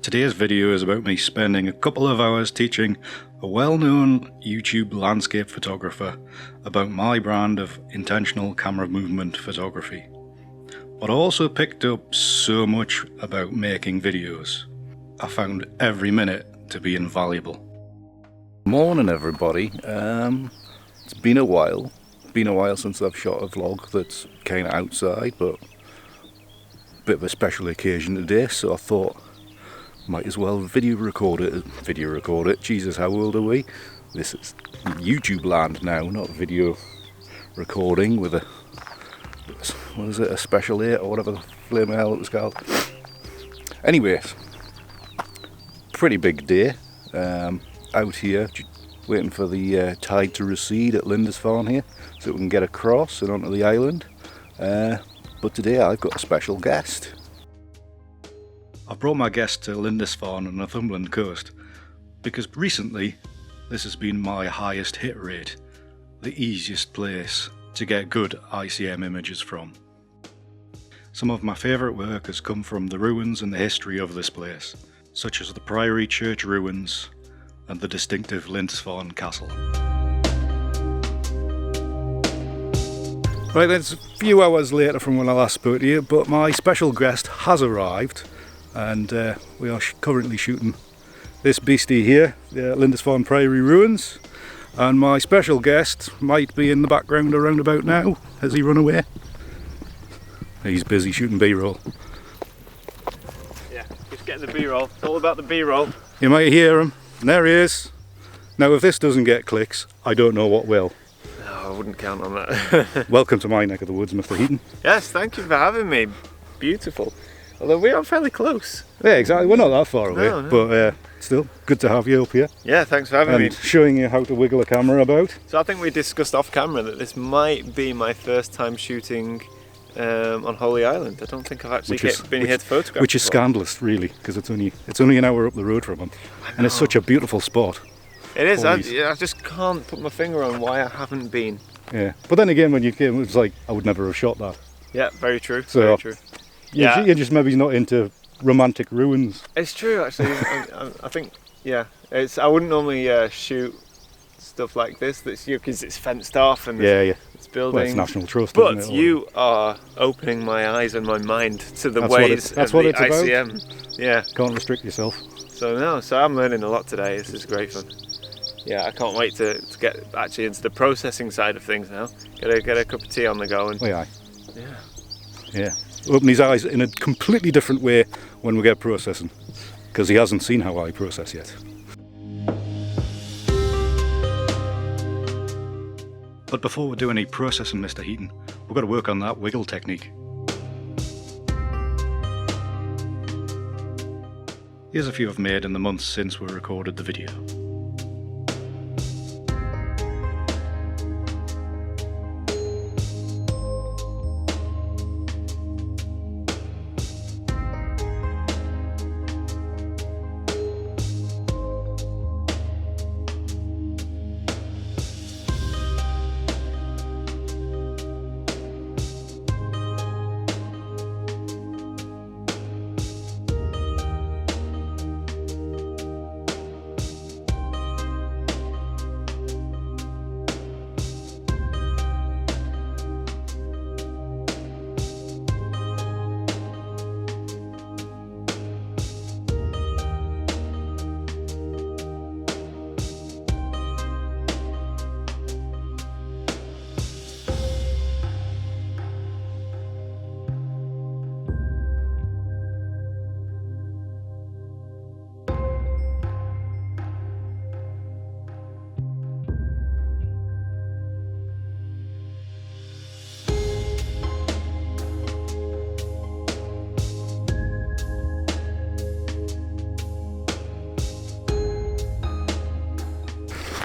Today's video is about me spending a couple of hours teaching a well-known YouTube landscape photographer about my brand of intentional camera movement photography. But I also picked up so much about making videos. I found every minute to be invaluable. Morning everybody. It's been a while since I've shot a vlog that's kind of outside, but a bit of a special occasion today, so I thought might as well video record it. Jesus, how old are we? This is YouTube land now, not video recording with a, what is it, a special 8 or whatever the flame hell it was called. Anyways, pretty big day out here, waiting for the tide to recede at Lindisfarne here, so we can get across and onto the island. But today I've got a special guest. I've brought my guest to Lindisfarne on the Northumberland coast because recently this has been my highest hit rate, the easiest place to get good ICM images from. Some of my favourite work has come from the ruins and the history of this place, such as the Priory Church ruins and the distinctive Lindisfarne Castle. Right, it's a few hours later from when I last spoke to you, but my special guest has arrived. And we are currently shooting this beastie here, the Lindisfarne Priory ruins, and my special guest might be in the background around about now. Has he run away? He's busy shooting B-roll. Yeah, just getting the B-roll. It's all about the B-roll. You might hear him, and there he is. Now if this doesn't get clicks, I don't know what will. No, I wouldn't count on that. Welcome to my neck of the woods, Mr. Heaton. Yes, thank you for having me. Beautiful. Although we are fairly close. Yeah, exactly. We're not that far away, No. but still good to have you up here. Yeah, thanks for having me. And showing you how to wiggle a camera about. So I think we discussed off camera that this might be my first time shooting on Holy Island. I don't think I've actually been here to photograph. Which is before. scandalous, really, because it's only an hour up the road from them, and it's such a beautiful spot. It is. I just can't put my finger on why I haven't been. Yeah, but then again, when you came, it was like I would never have shot that. Yeah, very true. So, very true. Yeah, you're just maybe not into romantic ruins. It's true, actually. I think, yeah, I wouldn't normally shoot stuff like this. That's because it's fenced off and it's buildings. Well, it's National Trust. But isn't it? you are opening my eyes and my mind to the That's ways that's of what the it's about. ICM. Yeah. Can't restrict yourself. So I'm learning a lot today. This is great fun. Yeah, I can't wait to get actually into the processing side of things now. Get a cup of tea on the go and. Yeah. Open his eyes in a completely different way when we get processing, because he hasn't seen how I process yet. But before we do any processing, Mr. Heaton, we've got to work on that wiggle technique. Here's a few I've made in the months since we recorded the video.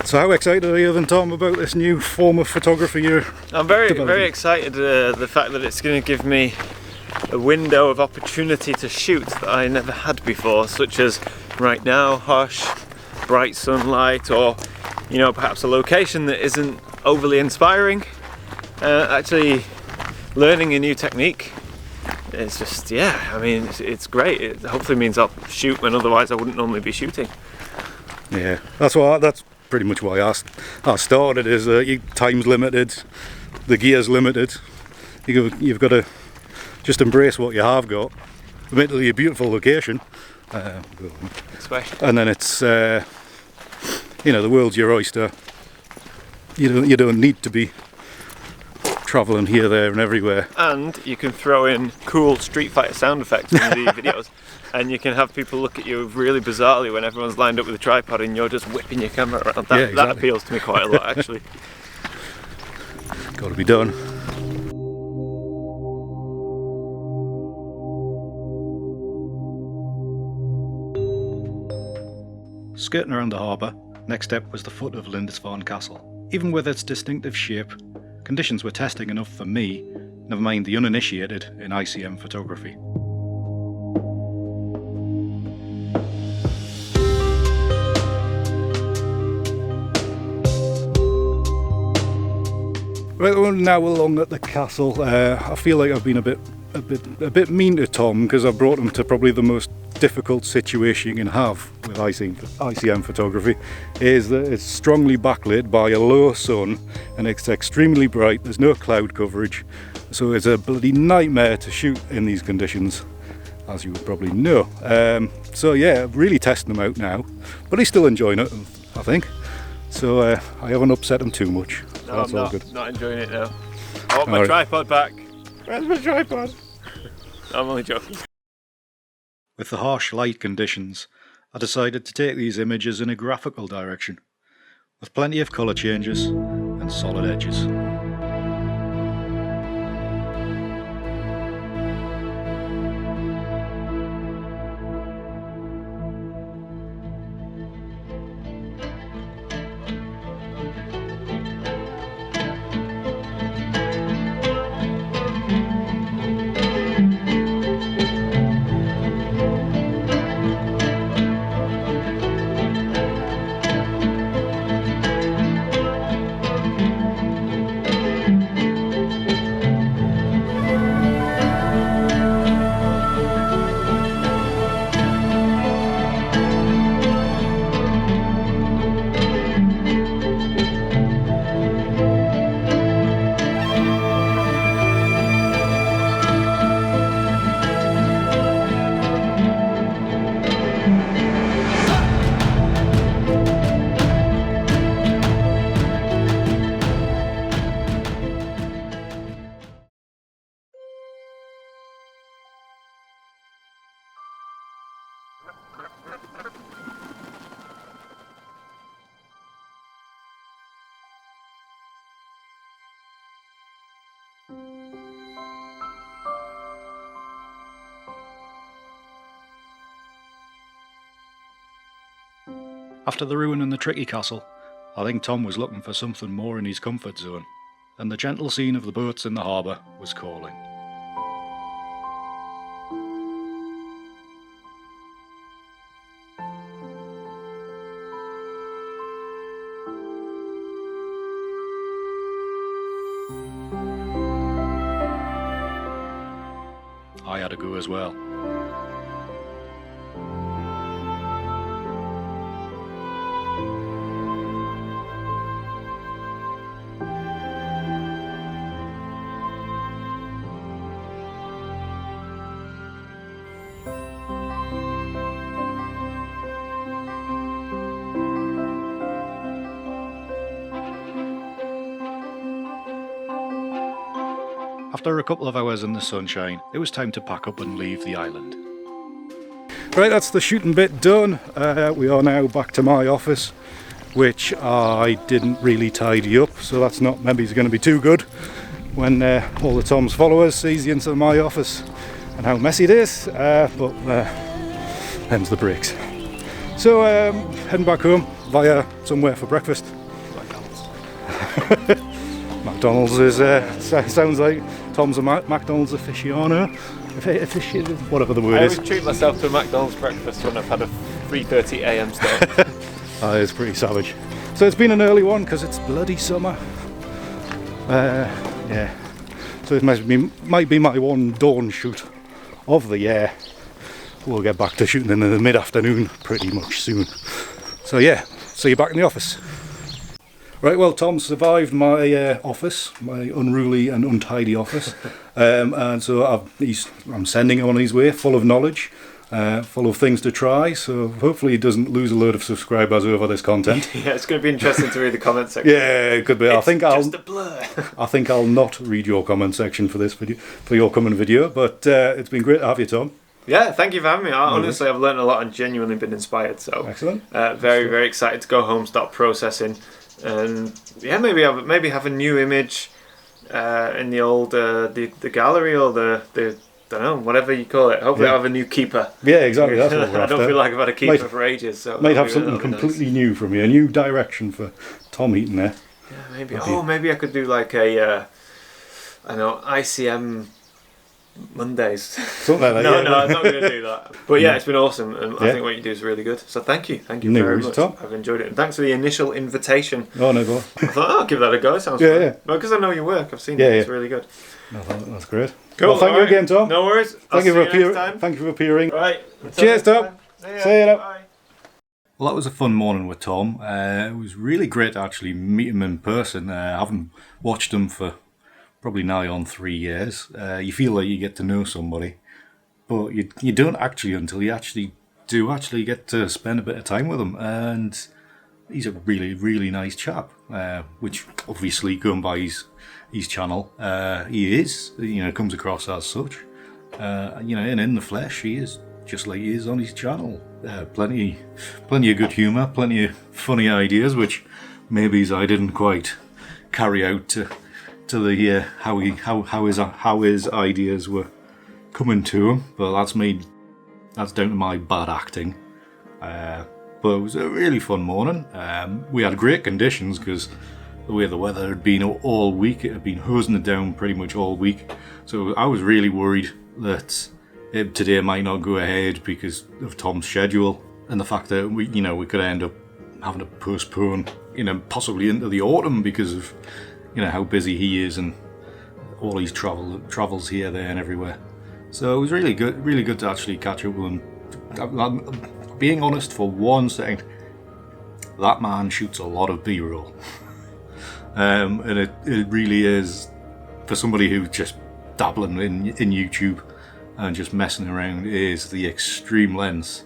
So how excited are you then, Tom, about this new form of photography you're I'm very developing? excited the fact that it's going to give me a window of opportunity to shoot that I never had before, such as right now, hush, bright sunlight, or you know, perhaps a location that isn't overly inspiring. Actually learning a new technique it's just, yeah, I mean, it's great. It hopefully means I'll shoot when otherwise I wouldn't normally be shooting. Yeah, that's pretty much why I started. Is time's limited, the gear's limited. You've got to just embrace what you have got. Admittedly, a beautiful location, and then it's the world's your oyster. You don't need to be travelling here, there and everywhere. And you can throw in cool Street Fighter sound effects in the videos, and you can have people look at you really bizarrely when everyone's lined up with a tripod and you're just whipping your camera around. That appeals to me quite a lot, actually. Got to be done. Skirting around the harbour, next step was the foot of Lindisfarne Castle. Even with its distinctive shape, conditions were testing enough for me, never mind the uninitiated in ICM photography. Right, we're now along at the castle. I feel like I've been a bit mean to Tom because I've brought him to probably the most difficult situation you can have with ICM photography. Is that it's strongly backlit by a low sun and it's extremely bright. There's no cloud coverage, so it's a bloody nightmare to shoot in these conditions, as you would probably know. So yeah, really testing him out now, but he's still enjoying it, I think. So I haven't upset him too much. So No, that's I'm all not, good. not enjoying it now. I want my tripod back. Where's my tripod? I'm only joking. With the harsh light conditions, I decided to take these images in a graphical direction, with plenty of colour changes and solid edges. After the ruin and the tricky castle, I think Tom was looking for something more in his comfort zone, and the gentle scene of the boats in the harbour was calling. I had a go as well. After a couple of hours in the sunshine, it was time to pack up and leave the island. Right, that's the shooting bit done. We are now back to my office, which I didn't really tidy up, so that's not maybe it's going to be too good when all the Tom's followers sees the inside of my office and how messy it is, but them's the breaks. So heading back home via somewhere for breakfast. McDonald's is sounds like Tom's a McDonald's aficionado, whatever the word I is. always treat myself to a McDonald's breakfast when I've had a 3:30 a.m. start. That is pretty savage. So it's been an early one because it's bloody summer. Yeah. So it might be my one dawn shoot. of the year. We'll get back to shooting in the mid-afternoon pretty much soon. So yeah, see you back in the office. Right, well, Tom survived my office, my unruly and untidy office, and so I'm sending him on his way, full of knowledge, full of things to try. So hopefully he doesn't lose a load of subscribers over this content. Yeah, it's going to be interesting to read the comment section. Yeah, it could be. It's just a blur. I think I'll not read your comment section for this video, for your coming video. But it's been great to have you, Tom. Yeah, thank you for having me. Honestly, I've learned a lot and genuinely been inspired. So excellent. Very excited to go home, start processing, and yeah, maybe have a new image in the old the gallery or the don't know, whatever you call it. Hopefully, I'll have a new keeper. Yeah, exactly. That's what we're after. I don't feel like I've had a keeper for ages. So might have something completely new from you, a new direction for Tom Heaton there. Yeah, maybe. Maybe I could do like a I know ICM. Mondays. Something like that. No, I'm not going to do that. But yeah, it's been awesome, and I think what you do is really good. So thank you very much. Tom. I've enjoyed it, and thanks for the initial invitation. Oh no, go on. I thought, I'll give that a go. It sounds fun. Yeah. Well, because I know your work, I've seen it. It's really good. No, that's great. Cool. Well, thank you again, Tom. No worries. Thank you for appearing. Right. Cheers, Tom. See you now. Bye. Well, that was a fun morning with Tom. It was really great to actually meet him in person. I haven't watched him for probably nigh on 3 years. You feel like you get to know somebody, but you don't actually until you actually get to spend a bit of time with him. And he's a really nice chap, which obviously going by his channel, he is, comes across as such. And in the flesh, he is just like he is on his channel. Plenty of good humour, plenty of funny ideas, which maybe I didn't quite carry out to the how his ideas were coming to him, but that's down to my bad acting. But it was a really fun morning. We had great conditions because the way the weather had been all week, it had been hosing it down pretty much all week. So I was really worried that today might not go ahead because of Tom's schedule and the fact that we could end up having to postpone, possibly into the autumn because of how busy he is and all his travels here, there and everywhere. So it was really good to actually catch up with him. Being honest for one second, that man shoots a lot of B-roll. And it really is, for somebody who's just dabbling in YouTube and just messing around, is the extreme lengths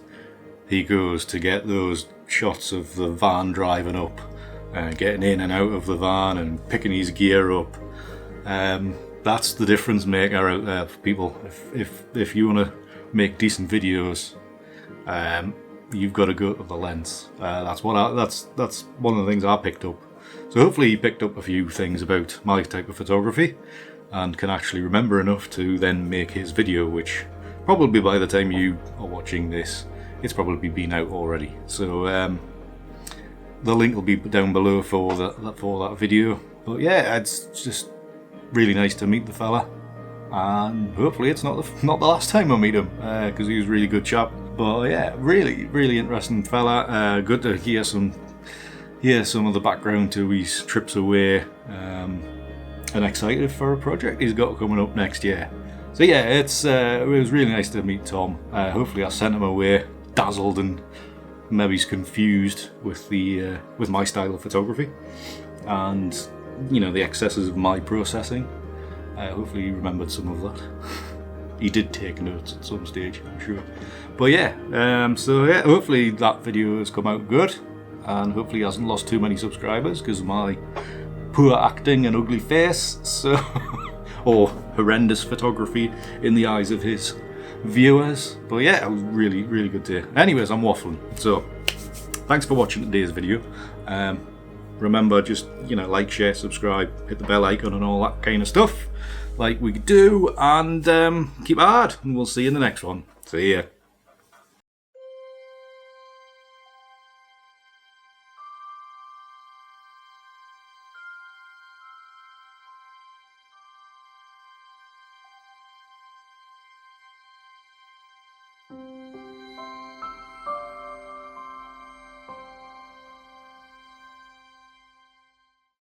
he goes to get those shots of the van driving up, getting in and out of the van and picking his gear up. That's the difference maker out there for people. If you want to make decent videos, you've got to go to the lens. That's one of the things I picked up. So hopefully you picked up a few things about my type of photography and can actually remember enough to then make his video, which probably by the time you are watching this, it's probably been out already. So the link will be down below for that video. But yeah, it's just really nice to meet the fella, and hopefully it's not the last time I meet him, because he was a really good chap. But yeah, really interesting fella. Good to hear some of the background to his trips away, and excited for a project he's got coming up next year. So yeah, it was really nice to meet Tom. Hopefully I sent him away dazzled and maybe he's confused with my style of photography and the excesses of my processing. Hopefully he remembered some of that. He did take notes at some stage, I'm sure. But yeah, so yeah, hopefully that video has come out good, and hopefully he hasn't lost too many subscribers because of my poor acting and ugly face, so or horrendous photography in the eyes of his viewers. But yeah, it was really good day. Anyways, I'm waffling, so thanks for watching today's video. Remember, just like, share, subscribe, hit the bell icon and all that kind of stuff like we do, and keep hard, and we'll see you in the next one. See ya.